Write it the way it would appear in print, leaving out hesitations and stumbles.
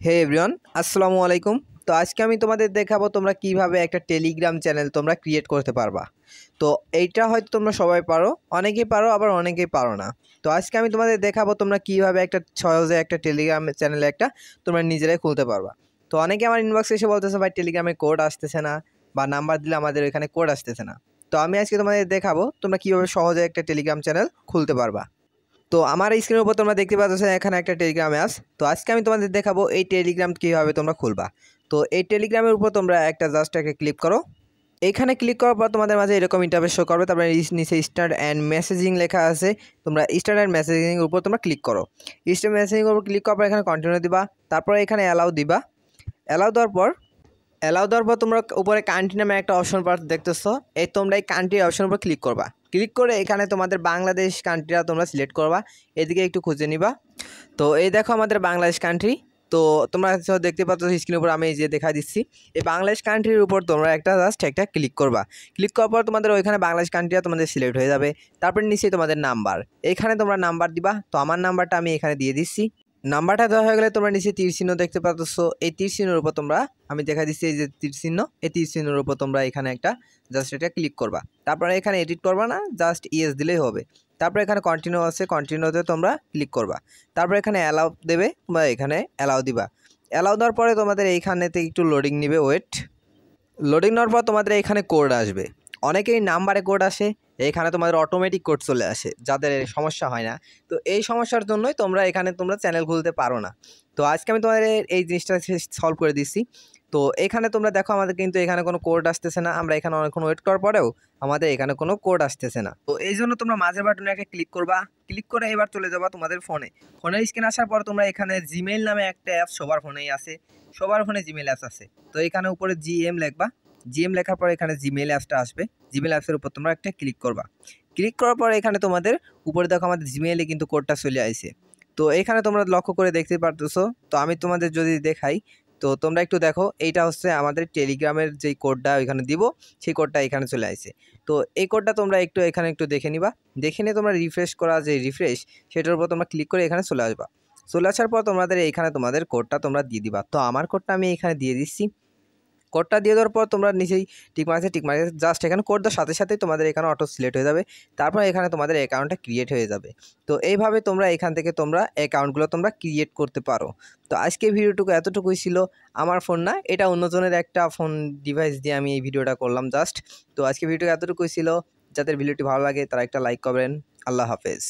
হে everyone, আসসালামু আলাইকুম। তো আজকে আমি তোমাদের দেখাবো তোমরা কিভাবে একটা টেলিগ্রাম চ্যানেল তোমরা ক্রিয়েট করতে পারবা। তো এইটা হয়তো তোমরা সবাই পারো, অনেকেই পারো, আবার অনেকেই পারো না। তো আজকে আমি তোমাদের দেখাবো তোমরা কিভাবে একটা সহজে একটা টেলিগ্রাম চ্যানেলে একটা তোমরা নিজেরাই খুলতে পারবা। তো অনেকে আমার ইনবক্সে এসে বলতেছে ভাই টেলিগ্রামে কোড আসতেছে না, বা নাম্বার দিলে আমাদের এখানে কোড আসতেছে না। তো আমি আজকে তোমাদের দেখাবো তোমরা কিভাবে সহজে একটা টেলিগ্রাম চ্যানেল খুলতে পারবা। তো আমার স্ক্রিনের উপর তোমরা দেখতে পাচ্ছ এখানে একটা টেলিগ্রাম আছে। তো আজকে আমি তোমাদের দেখাবো এই টেলিগ্রাম কীভাবে তোমরা খুলবা। তো এই টেলিগ্রামের উপর তোমরা জাস্ট একটা ক্লিক করো। এইখানে ক্লিক করার পর তোমাদের মাঝে এরকম ইন্টারফেস শো করবে। তারপরে নিচে স্টার্ট অ্যান্ড মেসেজিং লেখা আছে, তোমরা স্টার্ট অ্যান্ড মেসেজিংয়ের উপর তোমরা ক্লিক করো। স্টার্ট মেসেজিংয়ের উপর ক্লিক করার পর এখানে কন্টিনিউ দিবা, তারপরে এখানে অ্যালাউ দিবা। অ্যালাউ দেওয়ার পর তোমরা উপরে কান্ট্রি নামে একটা অপশন পার দেখতেছো, তোমরা এই কান্ট্রি অপশনের উপর ক্লিক করবা। ক্লিক করে এখানে তোমাদের বাংলাদেশ কান্ট্রিটা তোমরা সিলেক্ট করবা, এদিকে একটু খুঁজে নিবা। তো এই দেখো আমাদের বাংলাদেশ কান্ট্রি। তো তোমরা দেখতে পাচ্ছ স্ক্রিনের উপর আমি যে দেখা দিচ্ছি, এই বাংলাদেশ কান্ট্রির উপর তোমরা জাস্ট একটা ক্লিক করবা। ক্লিক করার পর তোমাদের ওইখানে বাংলাদেশ কান্ট্রিটা তোমাদের সিলেক্ট হয়ে যাবে। তারপর নিচে তোমাদের নাম্বার, এখানে তোমরা নাম্বার দিবা। তো আমার নাম্বারটা আমি এখানে দিয়ে দিচ্ছি। নাম্বারটা দেওয়া হয়ে গেলে তোমরা নিচে তীর চিহ্ন দেখতে পাচ্ছ, এই তীর চিহ্নের উপর তোমরা আমি দেখা দিচ্ছি এই যে তীর চিহ্ন, এই তীর চিহ্নের উপর তোমরা এখানে একটা জাস্ট এটা ক্লিক করবা। তারপরে এখানে এডিট করবা না, জাস্ট ইয়েস দিলেই হবে। তারপরে এখানে কন্টিনিউ আছে, কন্টিনিউতে তোমরা ক্লিক করবা। তারপরে এখানে অ্যালাউ দেবে, তোমরা এখানে অ্যালাউ দিবা। অ্যালাউ দেওয়ার পরে তোমাদের এইখানেতে একটু লোডিং নেবে, ওয়েট। লোডিং নেওয়ার পর তোমাদের এখানে কোড আসবে। অনেকেই নাম্বারে কোড আসে, এখানে তোমাদের অটোমেটিক কোড চলে আসে, যাদের সমস্যা হয় না। তো এই সমস্যার জন্যই তোমরা এখানে চ্যানেল খুলতে পারো না। তো আজকে আমি তোমাদের এই জিনিসটা সলভ করে দিচ্ছি। তো এখানে তোমরা দেখো আমাদের কিন্তু এখানে কোনো কোড আসতেছে না, আমরা এখানে অনেকক্ষণ ওয়েট করার পরেও আমাদের এখানে কোনো কোড আসতেছে না। তো এই জন্য তোমরা মাঝের বাটনে একটা ক্লিক করবা। ক্লিক করে এবার চলে যাবা তোমাদের ফোনের স্ক্রিন আসার পর তোমরা এখানে জিমেইল নামে একটা অ্যাপস সবার ফোনেই আছে, সবার ফোনে জিমেইল অ্যাপস আছে। তো এখানে উপরে জিএম লিখবা, জিএম লেখার পর এখানে জিমেইল অ্যাপসটা আসবে। জিমেইল অ্যাপসের উপর তোমরা একটা ক্লিক করবা। ক্লিক করার পর এখানে তোমাদের উপরে দেখো আমাদের জিমেইলে কিন্তু কোডটা চলে আসে। তো এখানে তোমরা লক্ষ্য করে দেখতে পারতেছো। তো আমি তোমাদের যদি দেখাই, তো তোমরা একটু দেখো, এইটা হচ্ছে আমাদের টেলিগ্রামের যেই কোডটা ওইখানে দিব, সেই কোডটা এখানে চলে আসে। তো এই কোডটা তোমরা এখানে একটু দেখে নিবা। দেখে নিয়ে তোমরা রিফ্রেশ করা যে রিফ্রেশ, সেটার উপর তোমরা ক্লিক করে এখানে চলে আসবা। চলে আসার পর তোমাদের এইখানে তোমাদের কোডটা তোমরা দিয়ে দিবা। তো আমার কোডটা আমি এখানে দিয়ে দিচ্ছি। কোডটা দিয়ে দেওয়ার পর তোমরা নিচেই টিক মার্কে জাস্ট এখানে কোড দেওয়ার সাথে সাথেই তোমাদের এখানে অটো সিলেক্ট হয়ে যাবে। তারপর এখানে তোমাদের অ্যাকাউন্টটা ক্রিয়েট হয়ে যাবে। তো এইভাবে তোমরা এখান থেকে তোমরা অ্যাকাউন্টগুলো তোমরা ক্রিয়েট করতে পারো। তো আজকে ভিডিওটুকু এতটুকুই ছিল। আমার ফোন না, এটা অন্যজনের একটা ফোন ডিভাইস দিয়ে আমি এই ভিডিওটা করলাম জাস্ট। তো আজকে ভিডিওটা এতটুকুই ছিল। যাদের ভিডিওটি ভালো লাগে তারা একটা লাইক করবেন। আল্লাহ হাফেজ।